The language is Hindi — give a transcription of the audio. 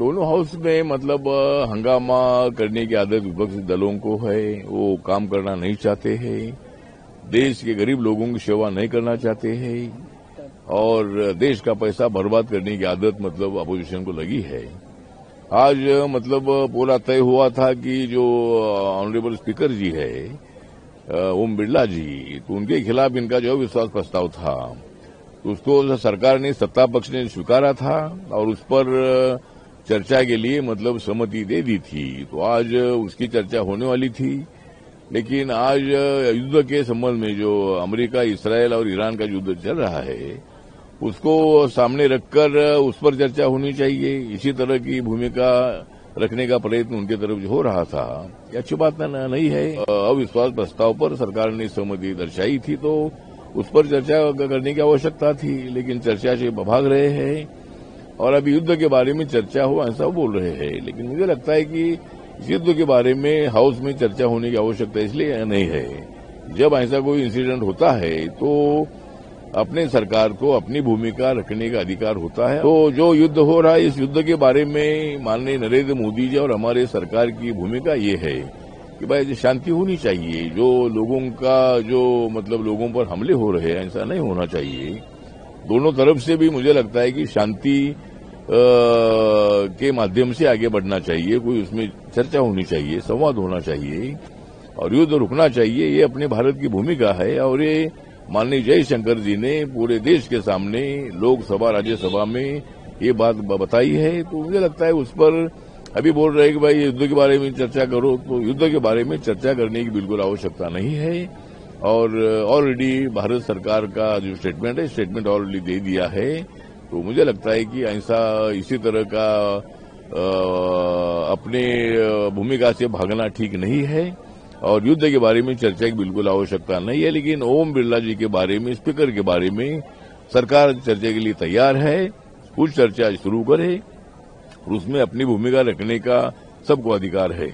दोनों हाउस में मतलब हंगामा करने की आदत विपक्षी दलों को है। वो काम करना नहीं चाहते हैं, देश के गरीब लोगों की सेवा नहीं करना चाहते हैं और देश का पैसा बर्बाद करने की आदत मतलब अपोजिशन को लगी है। आज मतलब पूरा तय हुआ था कि जो ऑनरेबल स्पीकर जी है ओम बिरला जी, तो उनके खिलाफ इनका जो विश्वास प्रस्ताव था, तो उसको सरकार ने, सत्ता पक्ष ने स्वीकारा था और उस पर चर्चा के लिए मतलब सहमति दे दी थी। तो आज उसकी चर्चा होने वाली थी, लेकिन आज युद्ध के संबंध में जो अमेरिका, इस्राएल और ईरान का युद्ध चल रहा है, उसको सामने रखकर उस पर चर्चा होनी चाहिए। इसी तरह की भूमिका रखने का प्रयत्न उनके तरफ हो रहा था, ये अच्छी बात नहीं है। अविश्वास प्रस्ताव पर सरकार ने सहमति दर्शाई थी, तो उस पर चर्चा करने की आवश्यकता थी, लेकिन चर्चा से भाग रहे हैं और अभी युद्ध के बारे में चर्चा हो ऐसा बोल रहे हैं। लेकिन मुझे लगता है कि इस युद्ध के बारे में हाउस में चर्चा होने की आवश्यकता इसलिए नहीं है, जब ऐसा कोई इंसिडेंट होता है तो अपने सरकार को अपनी भूमिका रखने का अधिकार होता है। तो जो युद्ध हो रहा है, इस युद्ध के बारे में माननीय नरेंद्र मोदी जी और हमारे सरकार की भूमिका ये है कि भाई शांति होनी चाहिए। जो लोगों का जो मतलब लोगों पर हमले हो रहे हैं, ऐसा नहीं होना चाहिए। दोनों तरफ से भी मुझे लगता है कि शांति के माध्यम से आगे बढ़ना चाहिए, कोई उसमें चर्चा होनी चाहिए, संवाद होना चाहिए और युद्ध रुकना चाहिए। ये अपने भारत की भूमिका है और ये माननीय जयशंकर जी ने पूरे देश के सामने लोकसभा, राज्यसभा में ये बात बताई है। तो मुझे लगता है उस पर अभी बोल रहे हैं कि भाई युद्ध के बारे में चर्चा करो, तो युद्ध के बारे में चर्चा करने की बिल्कुल आवश्यकता नहीं है। और ऑलरेडी भारत सरकार का जो स्टेटमेंट है, स्टेटमेंट ऑलरेडी दे दिया है। तो मुझे लगता है कि ऐसा इसी तरह का अपने भूमिका से भागना ठीक नहीं है और युद्ध के बारे में चर्चा की बिल्कुल आवश्यकता नहीं है। लेकिन ओम बिरला जी के बारे में, स्पीकर के बारे में सरकार चर्चा के लिए तैयार है। कुछ चर्चा शुरू करे, उसमें अपनी भूमिका रखने का सबको अधिकार है।